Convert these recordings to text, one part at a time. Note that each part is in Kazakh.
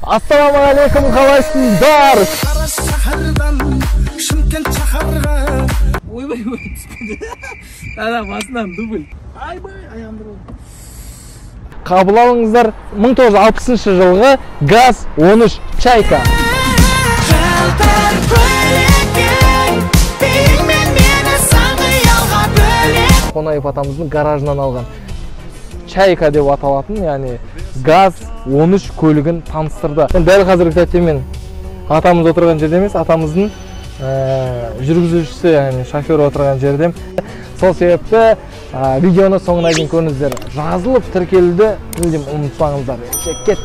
Assalamu alaikum, қалайсыздар? Қара шаһардан Шымкент шаһарға Ойбай түскенде. Басынан дубль. Айбай, аяғымды болды. Қабыл алыңыздар, 1960 жылғы ГАЗ-13 Чайка. Қонаев атамыздың гаражынан алған Чайка деп аталатын, яғни ГАЗ-13 көлігін таныстырды. Дәл қазіргі сәтте мен атамыз отырған жерде емес, атамыздың жүргізушісі, яғни шофері отырған жердем. Сол себепті видеоны соңына дейін көріңіздер. Жазылып тіркелуді мүлдем ұмытпаңыздар. Кеттік.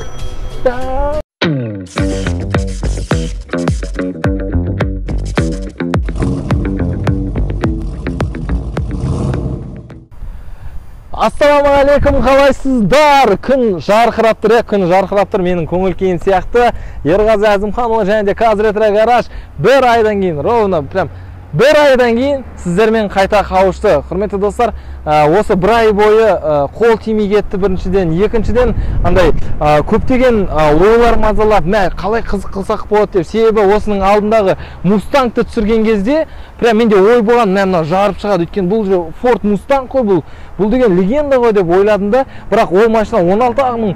Ассаламу алейкум, қалайсыздар? Күн жарқырап тұр, менің көңіл күйім сияқты. Ерғазы Әзімханұлы және де Қазретро гараж бір айдан кейін, ровно прям бір айдан кейін сіздермен қайта қауышты. Құрметті достар, осы бір ай бойы қол тимей кетті біріншіден, екіншіден андай көптеген ойлар мазалап, қалай қызық қылсақ болады деп. Себебі осының алдындағы Мустангты түсірген кезде прям менде ой болған, мына жарып шығады. Өйткені бұл Ford Mustang қой, бұл деген легенда ғой деп ойладым да. Бірақ ол машина 16 000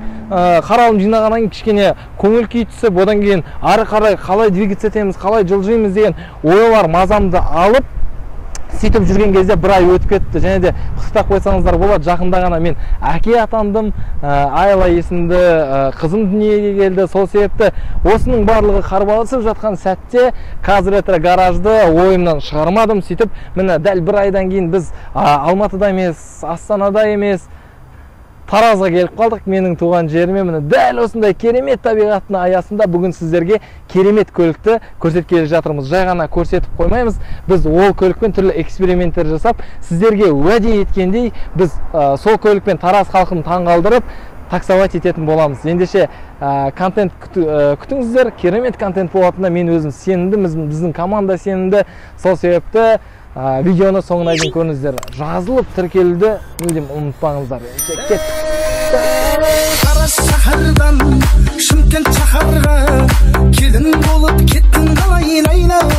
қаралым жинағаннан кейін кішкене көңіл күй түсіп, одан кейін ары қарай қалай двигаться етеміз, қалай жылжимыз деген ойлар мазамды алып сөйтіп жүрген кезде бір ай өтіп кетті. Және де құттықтап қойсаңыздар болады, жақында ғана мен әке атандым, Айла есімді қызым дүниеге келді. Сол себепті осының барлығы қарбаласып жатқан сәтте Қазретро гаражды ойымнан шығармадым. Сөйтіп міне дәл бір айдан кейін біз Алматыда емес, Астанада емес, Таразға келіп қалдық, менің туған жеріме. Міне дәл осындай керемет табиғаттың аясында бүгін сіздерге керемет көлікті көрсеткелі жатырмыз. Жай ғана көрсетіп қоймаймыз. Біз ол көлікпен түрлі эксперименттер жасап, сіздерге уәде еткендей, біз сол көлікпен Тараз халқын таңғалдырып, таксовать ететін боламыз. Ендеше контент күтіңіздер, керемет контент болатынына мен өзім сенімдім, біздің команда сенімді. Сол себепті видеоны соңына дейін көріңіздер. Жазылып тіркелуді мүлдем ұмытпаңыздар. Кеттік. Қара шаһардан Шымкент шаһарға келін болып кеттің қалай лайлап.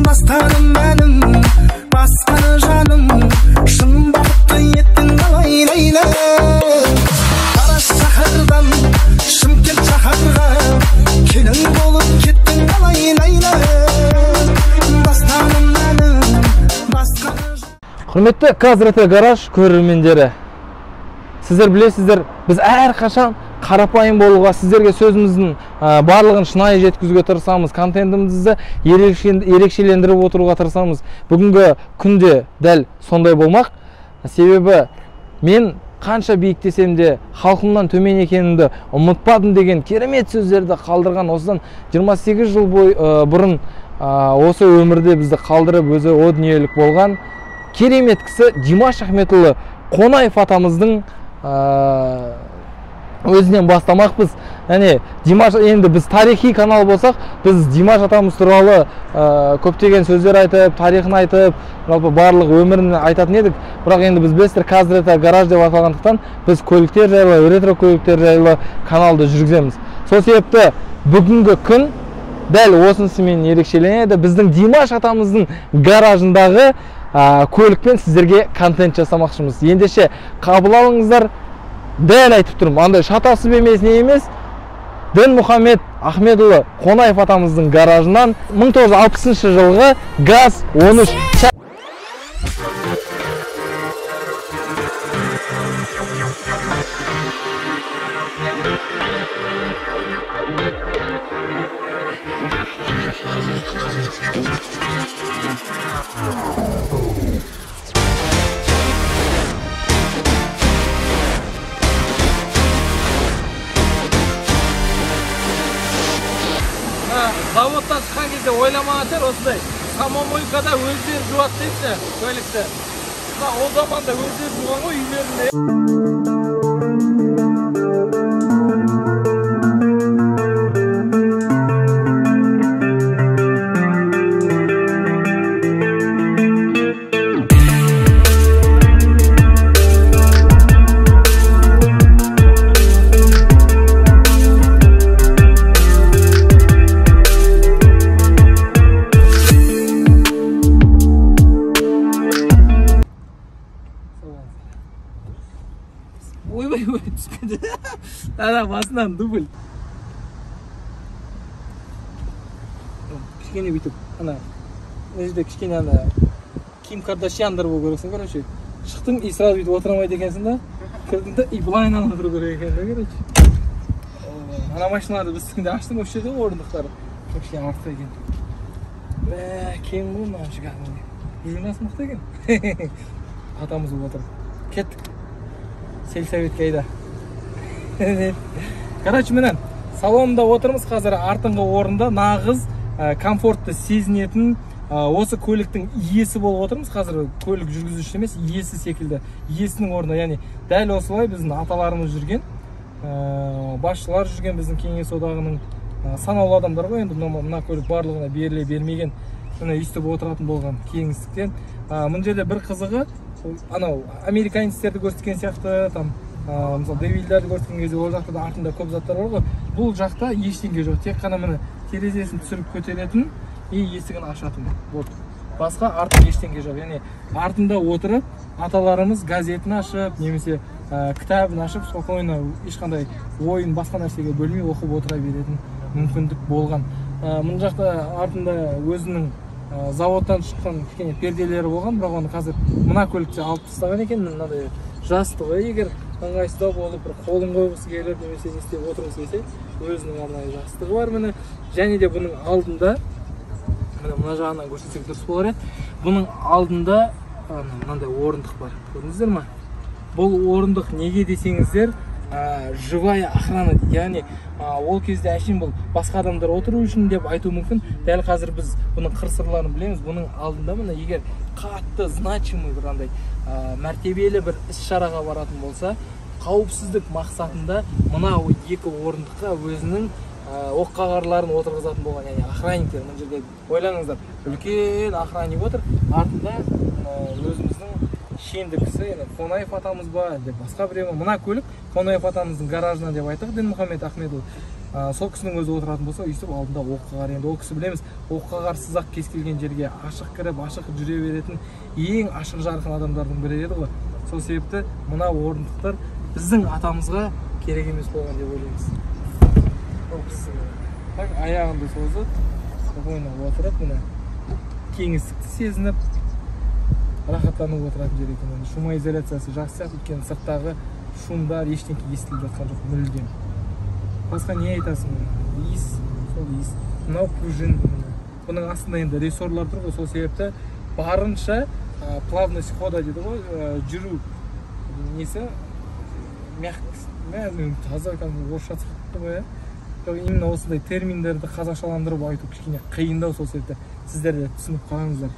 Бастарым әнім, басқаны жаным, шын бақытты еттің қалай лайлап. Қара шаһардан Шымкент шаһарға келін болып кеттің қалай лайлап. Бастарым әнім, басқаны. Құрметті Қазретро гараж көрермендері, сіздер білесіздер, біз әрқашан қарапайым болуға, сіздерге сөзіміздің барлығын шынайы жеткізуге тырысамыз, контентімізді ерекшелендіріп отыруға тырысамыз. Бүгінгі күнде дәл сондай болмақ. Себебі мен қанша биіктесем де халқымнан төмен екенімді ұмытпадым деген керемет сөздерді қалдырған, осыдан 28 жыл бұрын осы өмірде бізді қалдырып, өзі о дүниелік болған керемет кісі Димаш Ахметұлы Қонаев атамыздың өзінен бастамақпыз. Яғни Димаш, енді біз тарихи канал болсақ, біз Димаш атамыз туралы көптеген сөздер айтып, тарихын айтып, жалпы барлық өмірін айтатын едік. Бірақ енді біз білесіздер, Қазретро гараж деп аталғандықтан біз көліктер жайлы, ретро көліктер жайлы каналды жүргіземіз. Сол себепті бүгінгі күн дәл осынысымен ерекшеленеді. Біздің Димаш атамыздың гаражындағы көлікпен сіздерге контент жасамақшымыз. Ендеше қабыл алыңыздар. Дәл айтып тұрмын, андай шатасып емес, не емес. Дінмұхамед Ахметұлы Қонаев атамыздың гаражынан 1960 жылғы ГАЗ-13 Заводтан шыққан кезде ойламаған шығар, осындай самомойкада өздері жуады дейсі көлікті. Ол заманда өздері жуған ғой үйлерінде. Ана басынан дубль. Кішкене бүйтіп, ана өзде кішкене ана Ким Кардашьяндар болу керексің, короче. Шықтың и сразу бүйтіп отырамайды екенсің да. Кірдің да и былай айналып тұру керек екен да, короче. Ана машиналарды біз түскенде аштым, осы жерде орындықтары. Кішкене артқа екен. Кең ғой мына жігіт. Журнас мықты екен. Атамыз болып отыр. Кеттік. Сельсоветке айда. Короче, менен салонда отырмыз қазір артыңғы орында нағыз комфортты сезінетін осы көліктің иесі болып отырмыз. Қазір көлік жүргізуші емес, иесі секілді. Иесінің орнында, яғни дәл осылай біздің аталарымыз жүрген, басшылар жүрген, біздің кеңес одағының санаулы адамдар ғой. Енді мына көлік барлығына беріле бермеген, мына өйстіп отыратын болған кеңістіктен. Мына жерде бір қызығы, анау американецтерді көрсеткен сияқты, там мысалы Девилдерді көрсеткен кезде ол жақта да артында көп заттар бар ғой. Бұл жақта ештеңе жоқ, тек қана міне терезесін түсіріп көтеретін и есігін ашатын. Вот. Басқа артында ештеңе жоқ. Яғни артында отырып аталарымыз газетін ашып, немесе кітабын ашып, спокойно ешқандай ойын басқа нәрсеге бөлмей оқып отыра беретін мүмкіндік болған. Мына жақта артында өзінің заводтан шыққан кішкене перделері болған, бірақ оны қазір мына көлікте алып тастаған екен. Мынадай жастығы, егер ыңғайсыздау болып бір қолын қойғысы келіп, немесе не істеп отырғысы келсе, өзінің арнайы жастығы бар. Міне және де бұның алдында, мына жағынан көрсетсек дұрыс болар еді. Бұның алдында мынандай орындық бар. Көрдіңіздер ме? Бұл орындық неге десеңіздер, живая охрана дейді. Яғни ол кезде әшейін бұл басқа адамдар отыру үшін деп айту мүмкін. Дәл қазір біз бұның қыр-сырларын білеміз. Бұның алдында мына егер қатты значимый бір андай мәртебелі бір іс-шараға баратын болса, қауіпсіздік мақсатында мына екі орындыққа өзінің оққағарларын отырғызатын болған, яғни охранниктер. Мына жерде ойлаңыздар, үлкен охранник отыр, артында өзіміздің шенді кісі, Қонаев атамыз ба, деп басқа біреу. Мына көлік Қонаев атамыздың гаражынан деп айтық, Дінмұхамед Ахметұлы. Сол кісінің өзі отыратын болса, өйстіп алдында оққағар. Енді ол кісі білеміз, оққағарсыз ақ кез келген жерге ашық кіріп, ашық жүре беретін ең ашық жарқын адамдардың бірі еді ғой. Сол себепті мына орындықтар біздің атамызға керек емес болған деп ойлаймыз. Так, аяғымды созып, спокойно отырып, мына кеңістікті сезініп, рахаттанып отыратын жер екен. Шумоизоляциясы жақсы сияқты, өйткені сырттағы шумдар ештеңе естіліп жатқан жоқ, мүлдем. Басқа не айтасың? Иіс, сол иіс. Мынау пружин. Бұның астында енді рессорлар тұр ғой, сол себепті барынша плавность хода дейді ғой, жүру несі мягкость. Таза орысша çıxты ғой. Именно осындай терминдерді қазақшаландырып айту кішкене қиындау, сол себепті сіздер де түсініп қалыңыздар.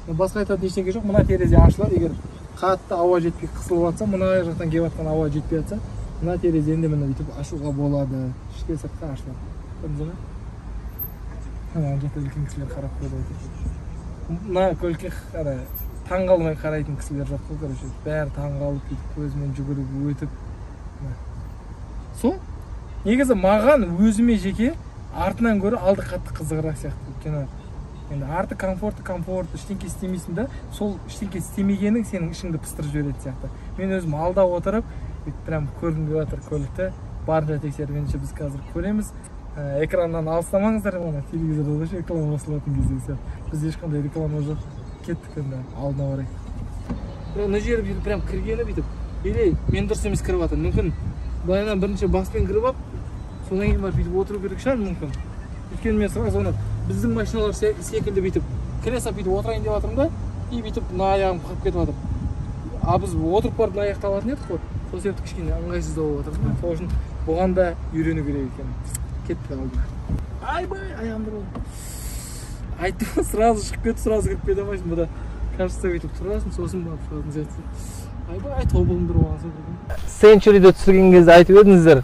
Басқа айтатын ештеңе жоқ. Мына терезе ашылады, егер қатты ауа жетпей қысылып жатса, мына жақтан келіп жатқан ауа жетпей жатса, мына терезені де міне бүйтіп ашуға болады. Ішке сыртқа ашылады. Көрдіңіздер ме? Ана жақта үлкен кісілер қарап қойды отыр. Мына көлікке таңғалмай қарайтын кісілер жоқ қой, короче. Бәрі таңғалып кетіп, көзімен жүгіріп өтіп. Сол негізі маған өзіме жеке артынан гөрі алды қатты қызығырақ сияқты. Өйткені енді арты комфорт, ештеңке істемейсің да, сол ештеңке істемегенің сенің ішіңді пыстырып жібереді сияқты. Мен өзім алда отырып, прям көргім келіп жатыр көлікті, барынша тексеріп, біз қазір көреміз. Экраннан алыстамаңыздар, мына телевизорда да реклама басылатын кезде сияқты. Бізде ешқандай реклама жоқ. Кеттік енді алдына барайық. Мына жері бүйтіп прям кіргені бүйтіп, или мен дұрыс емес кіріп жатыр. Мүмкін былайынан бірінші баспен кіріп алып, содан кейін барып бүйтіп отыру керек шығар мүмкін. Өйткені мен сразу оны біздің машиналар секілді бүйтіп кіре салып бүйтіп отырайын деп жатырмын да, и бүйтіп мына аяғым қырып кетіп жатыр. Біз отырып барып мына аяқты алатын едік қой. Сол себепті кішкене ыңғайсыздау болып жатыр. Сол үшін бұған да үйрену керек екен. Кеттік алдына. Айбай, аяғымды болды. Айттым, сразу шығып кетіп, сразу кіріп кете алмайсың. Бұда кажется бүйтіп тұрасың, сосын барып шығатын сияқты. Айбай, тобылымдыр болған соң. Сенчуриде түсірген кезде айтып едіңіздер,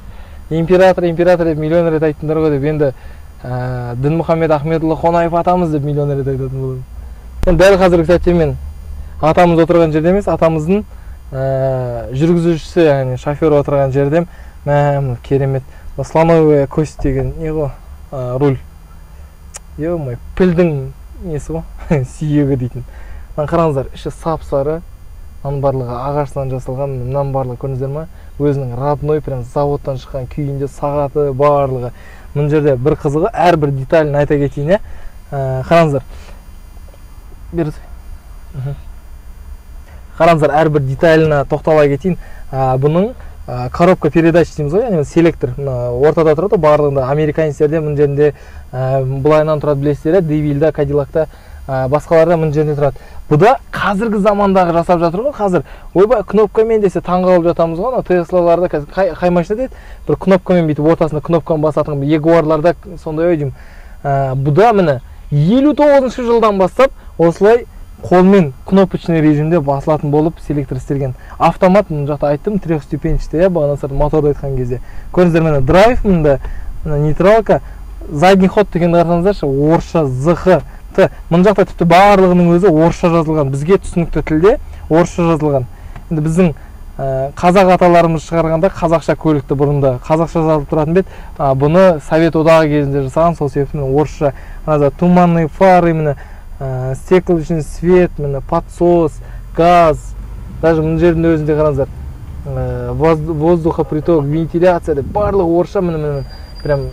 император деп миллион рет айттыңдар ғой деп. Енді Дінмұхамед Ахметұлы Қонаев атамыз деп миллион рет айтатын болдым. Енді дәл қазіргі сәтте мен атамыз отырған жерде емес, атамыздың жүргізушісі, яғни шофер отырған жердем. Керемет. Слоновая кость деген не ғой, руль. Ё-май, пілдің несі ғой, сүйегі дейтін. Қараңыздар, іші сап-сары, мынаның барлығы ағаштан жасалған, мынаның барлығы көрдіңіздер ме? өзінің родной прям заводтан шыққан күйінде сағаты барлығы. Мына жерде бір қызығы әрбір деталін айта кетейін, қараңыздар. Қараңыздар, әрбір деталіне тоқтала кетейін. Бұның коробка передач дейміз ғой, яғни селектор ортада тұрады, барлығында американецтерде мына жерінде былайынан тұрады, білесіздер, Девилда, Кадиллакта, басқаларда мына жерінде тұрады. Бұда қазіргі замандағы жасап жатыр ғой, қазір ойбай кнопкамен десе таңғалып жатамыз ғой, Теслаларда қай машина дейді, бір кнопкамен бүйтіп ортасында кнопканы басатын, Ягуарларда сондай ой деймін. Бұда міне 59 жылдан бастап осылай қолмен кнопочный режимде басылатын болып селектор істелген. Автомат, мына жақта айттым, трехступенчатый, бағана сырт моторды айтқан кезде. Көріңіздер, міне драйв, мында нейтралка, задний ход дегенді қараңыздаршы, орысша, зх. Мына жақта тіпті барлығының өзі орысша жазылған. Бізге түсінікті тілде орысша жазылған. Енді біздің қазақ аталарымыз шығарғанда қазақша көлікті бұрында қазақша жазылып тұратын бет, бұны Совет одағы кезінде жасаған, сол себепті орысша. Туманный фары, міне стеклочный свет, міне подсос, газ, даже мына жердің өзінде қараңыздар, воздухоприток, вентиляция деп барлығы орысша, міне прям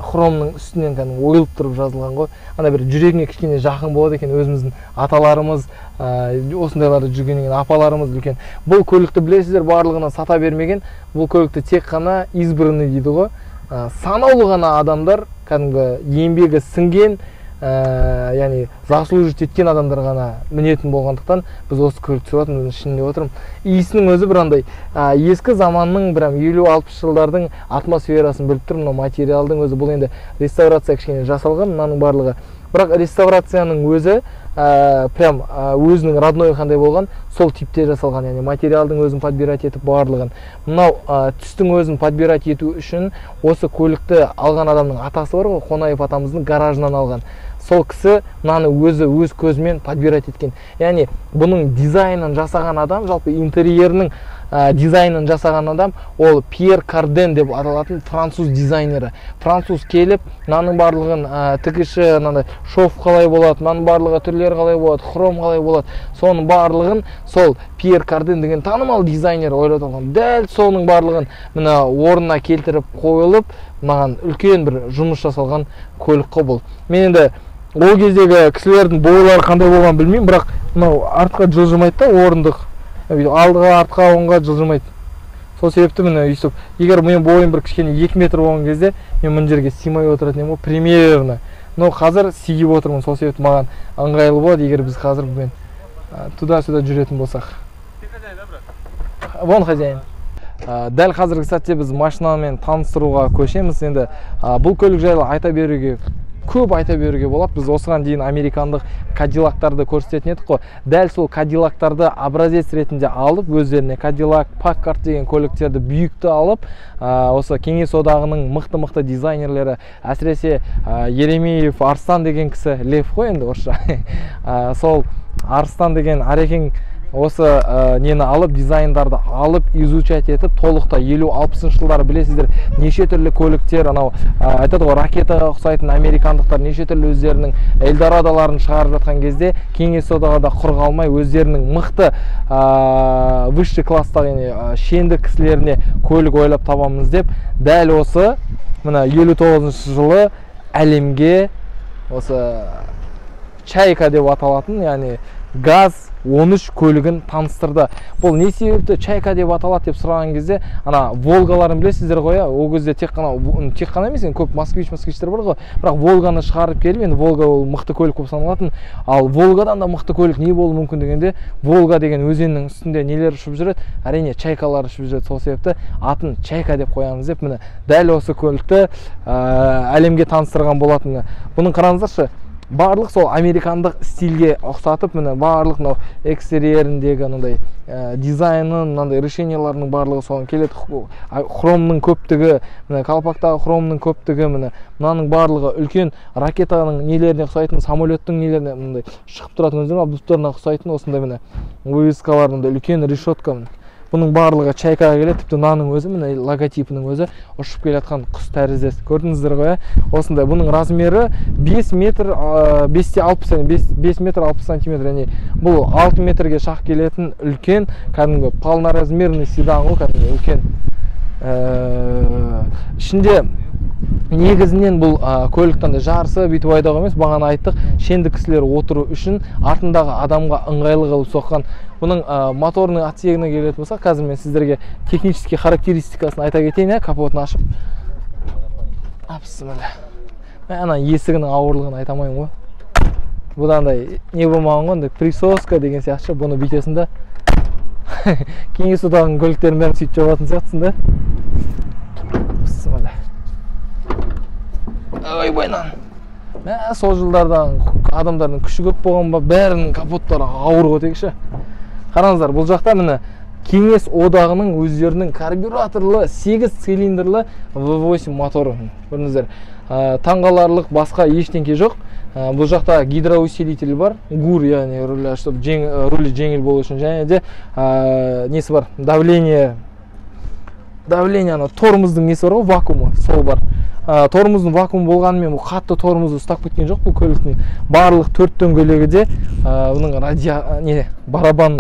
хромның үстінен кәдімгі ойылып тұрып жазылған ғой. Ана бір жүрегіңе кішкене жақын болады екен, өзіміздің аталарымыз, осындайларды жүргеннен апаларымыз үлкен. Бұл көлікті білесіздер, барлығына сата бермеген. Бұл көлікті тек қана избранный дейді ғой. Санаулы ғана адамдар, кәдімгі еңбегі сіңген, яғни заслужить еткен адамдар ғана мінетін болғандықтан біз осы көлікті сұратын ішінде отырмын. Иісінің өзі бірандай ескі заманның 50-60 жылдардың атмосферасын біліп тұр. Мына материалдың өзі, бұл енді реставрация кішкене жасалған, мынаның барлығы. Бірақ реставрацияның өзі прям өзінің родной қандай болған, сол типте жасалған, яғни материалдың өзін подбирать етіп барлығын. Мынау түстің өзін подбирать ету үшін осы көлікті алған адамның атасы бар ғой, Қонаев атамыздың гаражынан алған. Сол кісі мынаны өзі өз көзімен подбирать еткен. Яғни бұның дизайнын жасаған адам, жалпы интерьерінің дизайнын жасаған адам, ол Пьер Карден деп аталатын француз дизайнері. Француз келіп, мынаның барлығын тігіші, шов қалай болады, мынаның барлығы түрлері қалай болады, хром қалай болады, соның барлығын сол Пьер Карден деген танымал дизайнер ойлап алған. Дәл соның барлығын мына орнына келтіріп қойылып, маған үлкен бір жұмыс жасалған көлік қой бұл. Мен енді ол кездегі кісілердің бойлары қандай болған білмеймін, бірақ мынау артқа жылжымайды да, орындық. Алдыға, артқа, оңға жылжымайды. Сол себепті міне өйстіп, егер мен бойым бір кішкене 2 метр болған кезде, мен мына жерге симай отыратын едім ғой, примерно. Но қазір сиіп отырмын, сол себепті маған ыңғайлы болады, егер біз қазір бұмен туда-сюда жүретін болсақ. Вон хозяин. Дәл қазіргі сәтте біз машинамен таныстыруға көшеміз. Енді бұл көлік жайлы айта беруге көп айта беруге болады. Біз осыған дейін американдық Кадиллактарды көрсететін едік қой. Дәл сол Кадиллактарды образец ретінде алып, өздеріне Кадиллак, Паккарт деген көліктерді бүйікті алып, осы Кеңес одағының мықты-мықты дизайнерлері, әсіресе Еремеев Арыстан деген кісі, Лев қой енді орысша. Сол Арыстан деген Арекең осы нені алып, дизайндарды алып, изучать етіп, толықта 50-60 жылдары білесіздер, неше түрлі көліктер, анау айтады ғой, ракетаға ұқсайтын американдықтар неше түрлі өздерінің Эльдорадоларын шығарып жатқан кезде, Кеңес одағы да құр қалмай өздерінің мықты высший класстағы шенді кісілеріне көлік ойлап табамыз деп, дәл осы мына 59 жылы әлемге осы Чайка деп аталатын, яғни газ 13 көлігін таныстырды. Бұл не себепті Чайка деп аталады деп сұраған кезде, ана Волгаларын білесіздер ғой, ол кезде тек қана емес, көп москвич-москвичтер бар ғой, бірақ Волганы шығарып келіп, енді Волга ол мықты көлік болып саналатын, ал Волгадан да мықты көлік не болуы мүмкін дегенде, Волга деген өзеннің үстінде нелер ұшып жүреді, әрине Чайкалар ұшып жүреді, сол себепті атын Чайка деп қоямыз деп, міне дәл осы көлікті әлемге таныстырған болатын. Бұның қараңыздаршы, барлық сол американдық стильге ұқсатып, міне барлық мынау экстерьеріндегі мынандай дизайнын, мынандай решенияларының барлығы соған келеді. Хромның көптігі, міне колпактағы хромның көптігі, міне мынаның барлығы үлкен ракетаның нелеріне ұқсайтын, самолеттің нелеріне мындай шығып тұратын, бұлттарына ұқсайтын осындай міне вывескалар, мындай үлкен решетка. Бұның барлығы чайкаға келеді, тіпті мынаның өзі, мына логотипінің өзі ұшып келе жатқан құс тәріздес. Көрдіңіздер ғой? Осындай. Бұның размері 5 метр 5 метр 60 сантиметр, яғни бұл 6 метрге шақ келетін үлкен, кәдімгі полноразмерный седан ғой, кәдімгі үлкен. Ішінде негізінен бұл көліктен де жарысы бүйтіп айдауға емес, бағана айттық, шенді кісілер отыру үшін артындағы адамға ыңғайлы қылып соққан. Бұның моторның отсегіне келетін болсақ, қазір мен сіздерге технический характеристикасын айта кетейін, капотын ашып. Апсымылы. Мен ана есігінің ауырлығын айтамайын ғой. Бұдандай не болмаған ғой, присоска деген сияқты, бұны бүйтесің да. Кеңес одағының көліктерін бәрін сөйтіп жабатын сияқтысың да. Апсымылы. Ойбайнан. Сол жылдардан адамдардың күші көп болған ба, бәрінің капоттары ауыр өтекші. Қараңыздар, бұл жақта міне Кеңес одағының өздерінің карбюраторлы 8 цилиндрлы V8 моторы. Көрдіңіздер, таңғаларлық басқа ештеңке жоқ. Бұл жақта гидроусилитель бар, ГУР, яғни рулі жеңіл болу үшін, және де несі бар, давление, тормоздың несі бар, вакуумы, сол бар. Тормоздың вакуум болғанымен бұл қатты тормозды ұстап кеткен жоқ. Бұл көліктің барлық 4 дөңгелегі де бұның барабан,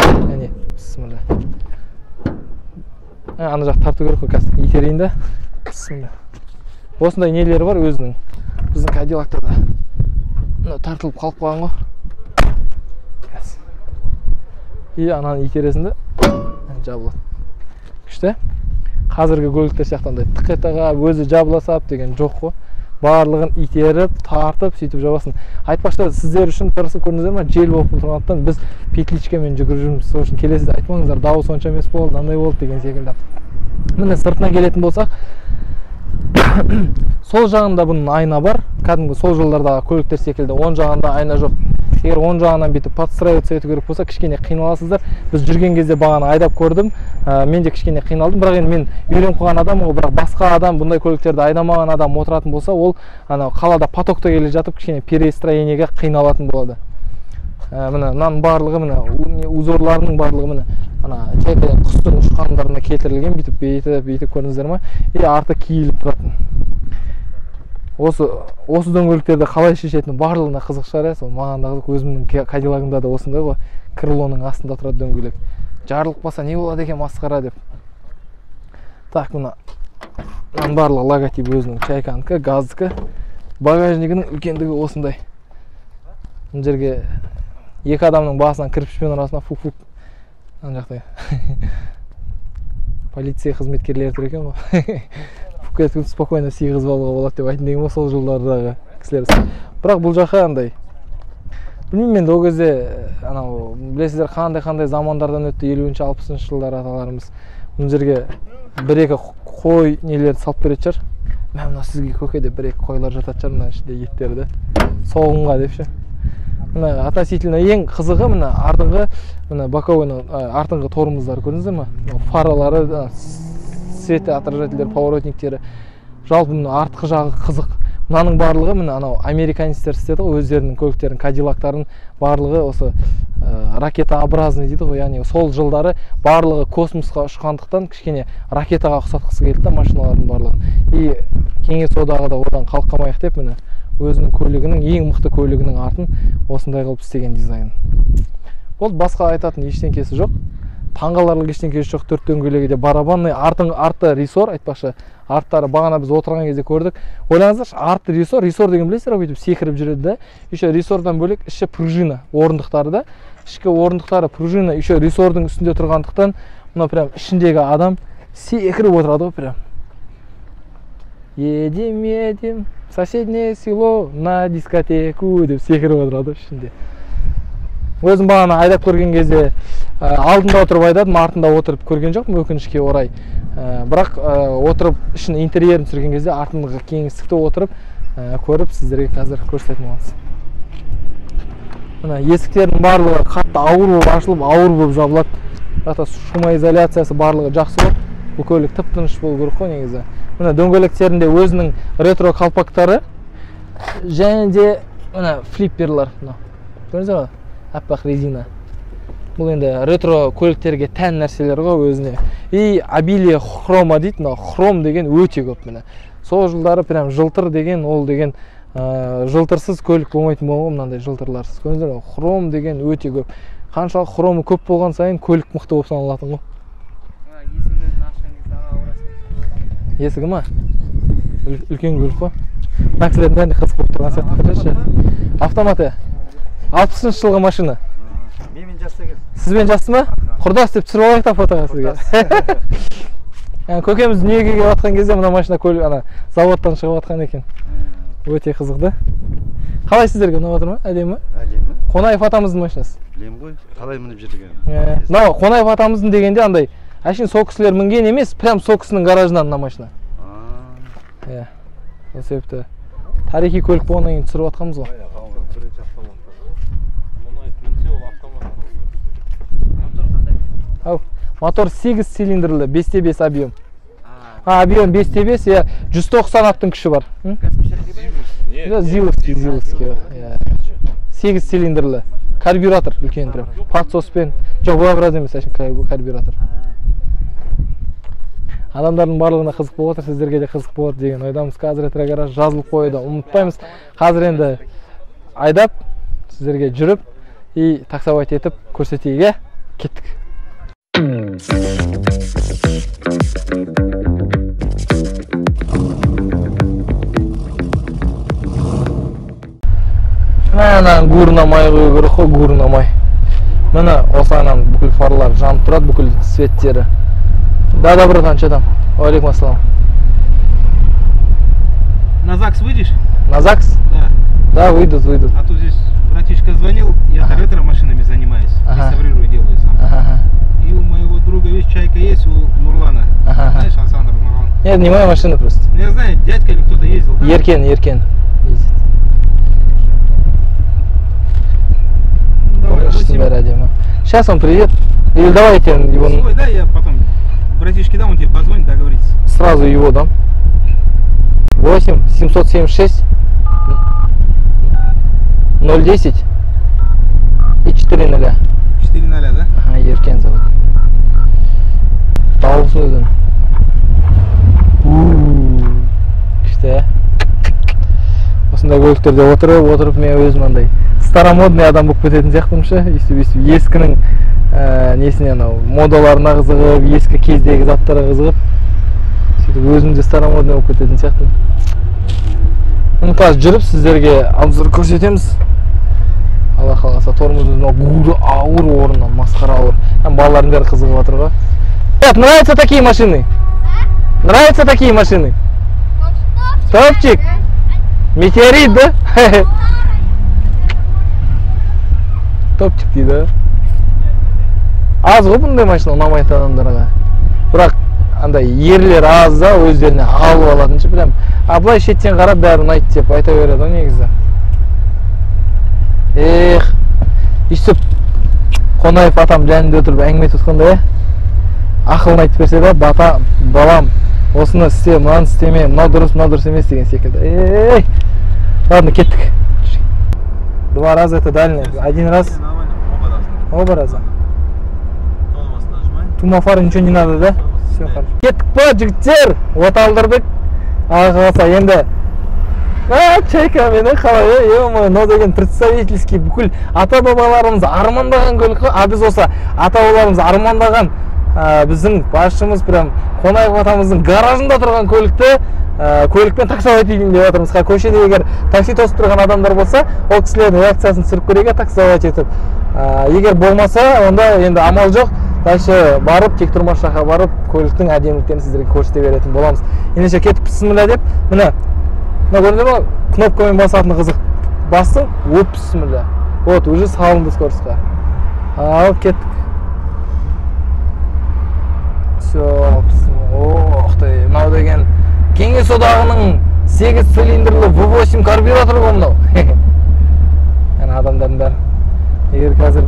ана жақ тарту керек қой, қазір итерейін да. Осындай нелері бар өзінің, біздің Кадиллакта да тартылып қалып қалған ғой. И ананы итересін де жабылады. Күшті. Қазіргі көліктер сияқтандай тықетаға өзі жабыласап деген жоқ қой. Барлығын итеріп, тартып, сөйтіп жабасын. Айтпақшы, сіздер үшін тырысып көрдіңіздер ме? Жел болып тұрғандықтан біз петличкамен жүгіріп жүрміз. Сол үшін келесіз айтмаңыздар, дауыс сонша емес болды, мынандай болды деген секілді. Міне сыртына келетін болсақ, сол жағында бұның айна бар. Кәдімгі сол жылдардағы көліктер секілді оң жағында айна жоқ. Егер оң жағынан бүйтіп подстраиваться ету керек болса, кішкене қиналасыздар. Біз жүрген кезде бағана айдап көрдім, мен де кішкене қиналдым. Бірақ енді мен үйреніп қойған адам ғой, бірақ басқа адам бұндай көліктерді айдамаған адам отыратын болса, ол қалада потокта келе жатып кішкене перестроениеге қиналатын болады. Міне мынаның барлығы, міне узорларының барлығы міне чайкадан құстың ұшқандарына келтірілген, бүйтіп көрдіңіздер ме? И арты киіліп тұратын. Осы дөңгелектерді қалай шешетіні барлығына қызық шығар, сол маған да қызық. Өзімнің Кадиллагымда да осындай ғой, крылоның астында тұрады дөңгелек. Жарылып қалса не болады екен масқара деп. Так, мынаның барлығы логотип өзінің, чайканікі, газдікі. Багажнигінің үлкендігі осындай. Мына жерге екі адамның басынан кірпішпен арасына фук-фук. Ана жақта полиция қызметкерлері тұр екен ғой. Фукетті спокойно сыйғызып алуға болады деп айтын деген ғой сол жылдардағы кісілер. Бірақ бұл жаққа андай, білмеймін, енді ол кезде білесіздер қандай замандардан өтті, 50-ші 60-ші жылдар аталарымыз. Бұл жерге бір-екі қой нелерді салып беретін шығар. Мына сізге көке деп бір-екі қойлар жататын шығар, мына ішінде еттерді соғымға деп ше. Мына относительно ең қызығы мына артыңғы, мына боковойның артыңғы тормоздар көрдіңіздер ме? Фаралары, светоотражательдер, поворотниктері. Жалпы мына артқы жағы қызық. Мынаның барлығы мына анау американецтер істеді ғой, өздерінің көліктерін, Кадиллактарын барлығы осы ракетообразный дейді ғой, яғни сол жылдары барлығы космосқа ұшқандықтан кішкене ракетаға ұқсатқысы келді да машиналардың барлығы. И Кеңес одағы да одан қалқамайық деп міне өзінің көлігінің, ең мықты көлігінің артын осындай қылып істеген дизайн. Ол басқа айтатын ештеңкесі жоқ. Таңғаларлық ештеңкесі жоқ. 4 дөңгелегі де барабанный, арты рессор, айтпақшы. Арттары бағана біз отырған кезде көрдік. Ойлаңыздаршы, арты рессор деген білесіздер ғой, бүйтіп секіріп жүреді да. Еще рессордан бөлек іші пружина, орындықтары да. Ішкі орындықтары пружина, еще рессордың үстінде тұрғандықтан, мына прям ішіндегі адам секіріп отырады ғой прям. Едем, соседнее село на дискотеку деп секіріп отырады ішінде. Өзім бағана айдап көрген кезде алдында отырып айдадым, артында отырып көрген жоқпын, өкінішке орай. Бірақ отырып ішін интерьерін түсірген кезде артындағы кеңістікте отырып көріп сіздерге қазір көрсететін боламыз. Мына есіктердің барлығы қатты ауыр болып ашылып, ауыр болып жабылады. Жақта шумоизоляциясы барлығы жақсы болып, бұл көлік тып-тыныш болу керек қой негізі. Мына дөңгелектерінде өзінің ретро қалпақтары және де мына флипперлар. Көрдіңіздер ме? Аппақ резина. Бұл енді ретро көліктерге тән нәрселер ғой өзіне. И обилие хрома дейді, хром деген өте көп міне. Сол жылдары прям жылтыр деген, ол деген жылтырсыз көлік болмайтын болған, мынандай жылтырларсыз. Көрдіңіздер ме? Хром деген өте көп. Қаншалық хромы көп болған сайын көлік мықты болып саналатын ғой. Есігі ма? Үлкен көлік қой. Мына кісілердің бәрінде қызық болып тұрған сияқты қарашы. Автоматы. 60-шы жылғы машина. Менімен жасты кел. Сізбен жасты ма? Құрдас деп түсіріп алайық та фотоға сізге. Көкеміз дүниеге келіп жатқан кезде мына машина көлік ана заводтан шығып жатқан екен. Өте қызық да. Қалай сіздерге ұнап отыр ма? Әдемі ме? Әдемі. Қонаев атамыздың машинасы. Білем ғой, қалай мініп жүрген. Мынау Қонаев атамыздың дегенде андай әшейін сол кісілер мінген емес, прям сол кісінің гаражынан мына машина. Иә. Сол себепті тарихи көлік болғаннан кейін түсіріп жатқанбыз ғой. Мотор 8 цилиндрлі, 5-5 объем. Объем 5-5, 190 аттың күші бар. Зиловский. 8 цилиндрлі. Карбюратор үлкен прям. Подсоспен. Жоқ, бұлағыраз емес, әшін карбюратор. Адамдардың барлығына қызық болып отыр, сіздерге де қызық болады деген ойдамыз. Қазір ретро гараж жазылып қойды, ұмытпаймыз. Қазір енді айдап, сіздерге жүріп, и таксовать етіп көрсетейік, кеттік. Мына гурнамай қою керек қой, гурнамай. Мына осыған бүкіл фарлар жанып тұрады, бүкіл светтері. Да, братан, что там? Алейкум ассалам. На ЗАГС выйдешь? На ЗАГС? Да. Да, выйдут. А то здесь братишка звонил, я ретро машинами занимаюсь, реставрирую, делаю сам. И у моего друга, видишь, чайка есть, у Нурлана. Знаешь, Александр Нурлан? Нет, не моя машина просто. Я знаю, дядька или кто-то ездил, да? Еркен ездит. Давай, сейчас он приедет. Или давайте его... Свой, да, я потом братишке дам, он тебе позвонит, договорится. Сразу его дам. 8 776 010 и 4-0. 4-0, да? Ага, Еркен зовут. Дауысы өзін. Күшті. Осындай көліктерде отырып, мен өзім андай старомодный адам болып кететін сияқтымын ше. Ескінің несіне модаларына қызығып, ескі кездегі заттарға қызығып, сөйтіп өзім де старомодный болып кететін сияқтымын. Міне қазір жүріп сіздерге обзор көрсетеміз. Алла қаласа, тормозымыз ауыр орыннан, масқара ауыр. Балалардың бәрі қызығып жатыр ғой. Нравятся такие машины? Нравятся такие машины? Топчик? Метеорит, да? Топчик дейді. Аз ғой бұндай машина ұнамайтын адамдарға. Бірақ андай ерлер аз да, өздеріне алып алатын ше, прям. Былай шеттен қарап бәрі ұнайды деп айта береді ғой негізі. Үйсіп Қонаев атам жанында отырып әңгіме тұтқанда, ақылын айтып берсе да, балам, осыны істе, мынаны істеме, мынау дұрыс емес деген секілді. Ладно, кеттік. 2 раза это дальний, 1 раз. Оба раза. Тумафар ничего не надо, да? Все хорошо. Кеттік па, жігіттер, оталдырдық. Ағыласа, енді чайка мені қалай, но деген представительский бүкіл ата-бабаларымыз армандаған көлік қой. Біз осы ата-бабаларымыз армандаған біздің басшымыз прям Қонаев атамыздың гаражында тұрған көлікпен таксовать етейін деп жатырмыз. Көшеде егер такси тосып тұрған адамдар болса, ол кісілердің реакциясын түсіріп көрейік, таксовать етіп. Егер болмаса, онда енді амал жоқ. Дальше барып, тектұрмаш жаққа барып, көліктің әдеміліктерін сіздерге көрсете беретін боламыз. Ендеше кетіп бісміллә деп, міне көрдіңдер ме? Кнопкамен басатын қызық. Бастың, өп бісміллә. Вот, уже салынды скоростьқа. Ал, кеттік. Все, оқтай, мынау деген Кеңес одағының 8 цилиндрлі V8 карбюраторы ғой мынау. Адамдардың бәрі. Егер қазір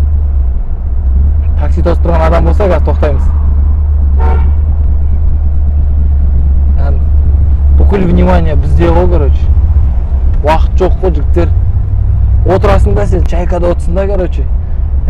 такси тосып тұрған адам болса, қазір тоқтаймыз. Бүкіл внимание бізде ғой, короче. Уақыт жоқ қой, жігіттер. Отырасың да сен чайкада отырсың да, короче.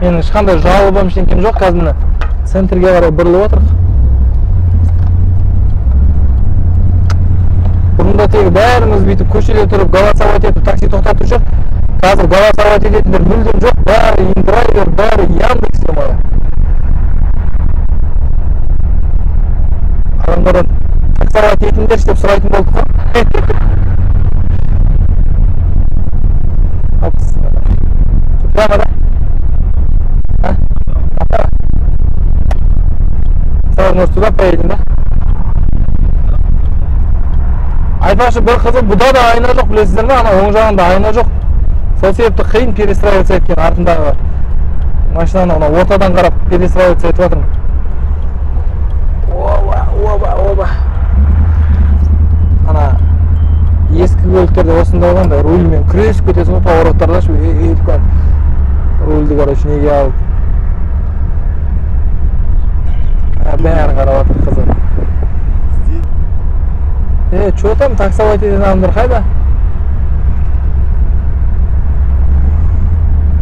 Менің ешқандай жалобам ештеңем жоқ. Қазір міне центрге қарай бұрылып отырмық. Бұрында тегі бәріміз бүйтіп көшеде тұрып голосовать етіп такси тоқтатып жүр. Қазір голосовать ететіндер мүлдем жоқ. Бәрі индрайвер, бәрі Яндекс демая. Адамдардан таксовать етіңдер деп сұрайтын болдық қой. Прямо, да? Сразу, может, туда поедем, да? Айтпақшы, бір қызы бұда да айна жоқ, білесіздер ме? Ана оң жағында айна жоқ. Сол себепті қиын перестраиваться еткен артындағы машинаны ортадан қарап перестраиваться етіп жатырмын. Оба. Ана ескі көліктерде осында болғанда рульмен күресіп кетесің ғой, повороттарда өйтіп рульді короче неге алып. Бәрі қарап жатыр қызы. Чё там таксовать ететін адамдар қайда?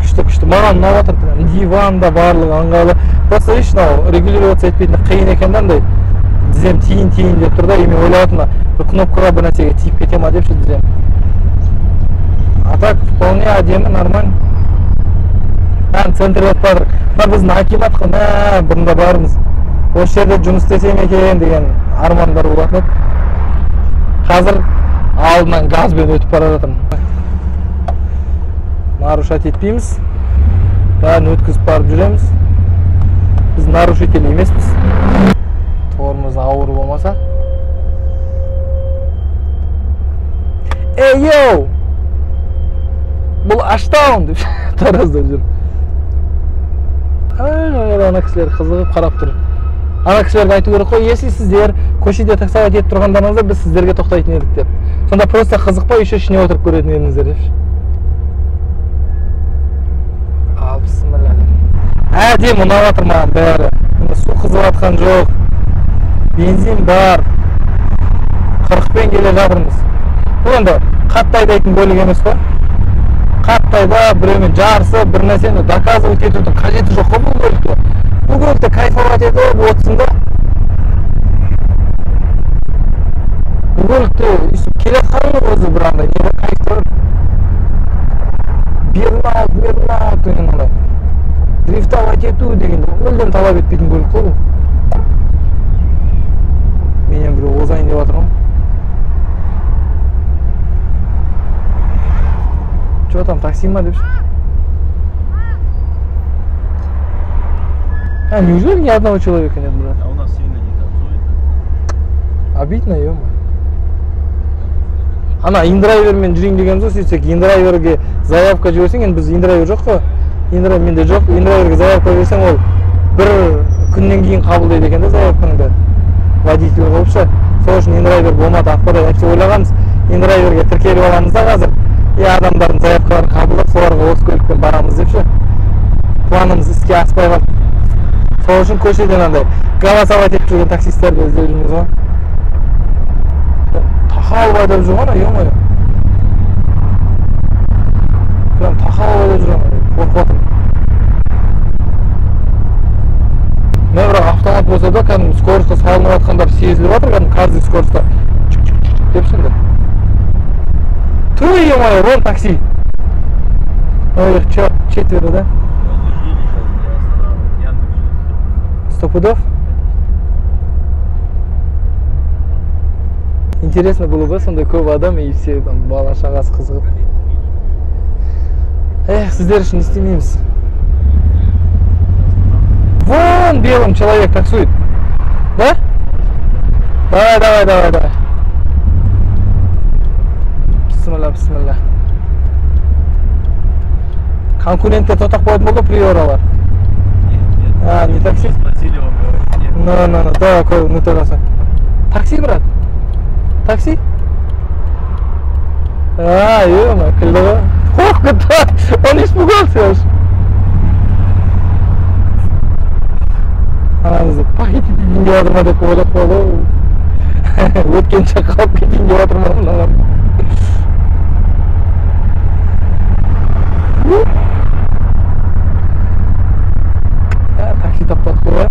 Күшті, маған ұнап жатыр. Диванда барлығы ыңғайлы. Просто еш регулироваться етпейтін қиын екен андай. Дізем тиін деп тұр да, мен ойлаватырмын, бір кнопкаға бір нәрсеге тиіп кете ма депші дізем. А так вполне әдемі, нормально. Центрге өтіп жатыр. Біздің акимат қой, бұрында бармыз. Осы жерде жұмыс істесем екен деген армандар болатын еді. Қазір алдынан газбен өтіп бара жатырмын. Нарушать етпейміз. Бәрін өткізіп барып жүреміз. Біз нарушитель емеспіз. Тормоз ауыр болмаса. Эй, йоу! Бұл аштаун деп таразда жүр. Ана кісілер қызығып қарап тұр. Ана кісілерге айту керек қой, если сіздер көшеде таксовать етіп тұрғандарыңызда біз сіздерге тоқтайтын едік деп. Сонда просто қызықпай еще ішіне отырып көретін едіңіздер депші. Әдемі ұнап жатыр маған бәрі. Су қызып жатқан жоқ. Бензин бар. 40-пен келе жатырмыз. Бұл енді қатты айдайтын бөлік емес қой. Қатты айда біреумен жарысып, бір нәрсені доказывать етудің қажеті жоқ қой бұл көлікте. бұл көлікте кайфовать етіп отырсың да. Бұл көлікте келе жатқаның өзі бір андай не кайфтар. Бернау деген андай. Дрифтовать ету дегенді мүлдем талап етпейтін көлік қой бұл. Менен біреу озайын деп жатырмын. Что там, такси ма депші? А, неужели ни одного человека нет, брат? А у нас сильно не танцует. Обидно, ё-моё. Ана индрайвермен жүрейін деген жоқ, сөйтсек индрайверге заявка жіберсең, енді біз индрайвер жоқ қой. Менде жоқ, индрайверге заявка берсең, ол бір күннен кейін қабылдайды екен да заявкаңды. Водитель болыпша. Сол үшін индрайвер болмады, ақпарат әпсе ойлағанбыз. Индрайверге тіркеліп аламыз да қазір. Адамдардың заявкаларын қабылдап, соларға осы көлікпен барамыз депші. Планымыз іске аспай қалды. Сол үшін көшеден андай голосовать етіп жүрген таксистерді іздеп жүрміз ғой. Тақау айдап жүрген ана, ё-моё. Прям тақау айдап жүрген, қорқып отырмын. Мен бірақ автомат болса да, кәдімгі скоростьқа салынып жатқандар сезіліп жатыр, кәдімгі каждый скоростьта депсің де. Ту, ё-моё, вон такси. Ой, четверо, да? Стопудов? Интересно было бы, сондай көп адам и все там бала шағасы қызығып. Сіздер үшін не істемейміз. Вон белым человек таксует. Да? Давай. Бисмилlah. Конкуренттер тоқтап қойды болды приоралар. А, не такси? No, давай, не тоқтаса. Такси, брат? Такси? А, ё-моё, клево. Ох, он испугался аж. Анамызды пахитетін деп жатыр ма деп ойлап қалды. Өткенше қалып кетейін деп жатыр ма мынаған. Такси таптатып қойған.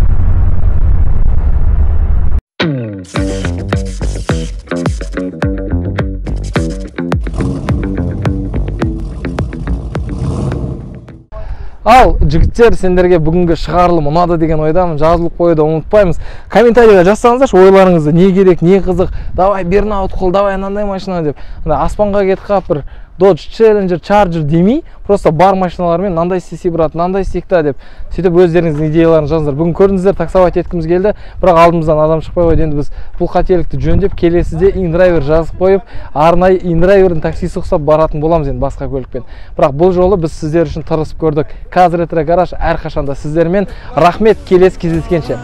Ал, жігіттер, сендерге бүгінгі шығарылым ұнады деген ойдамын. Жазылып қоюды ұмытпаймыз. Комментарийға жазсаңыздаршы ойларыңызды, не керек, не қызық. Давай бернаут қыл, давай анандай машина деп. Аспанға кетіп қалып бір Dodge Challenger, Charger демей, просто бар машиналармен мынандай істесе брат, мынандай істейік та деп. Сөйтіп өздеріңіздің идеяларын жазыңыздар. Бүгін көрдіңіздер, таксовать еткіміз келді, бірақ алдымыздан адам шықпай қойды. Енді біз бұл қателікті жөндеп, келесіде индрайвер жазып қойып, арнайы индрайвердің таксисі ұқсап баратын боламыз енді басқа көлікпен. Бірақ бұл жолы біз сіздер үшін тырысып көрдік. Kaz Retro Garage әрқашанда сіздермен. Рахмет, келесі кездескенше.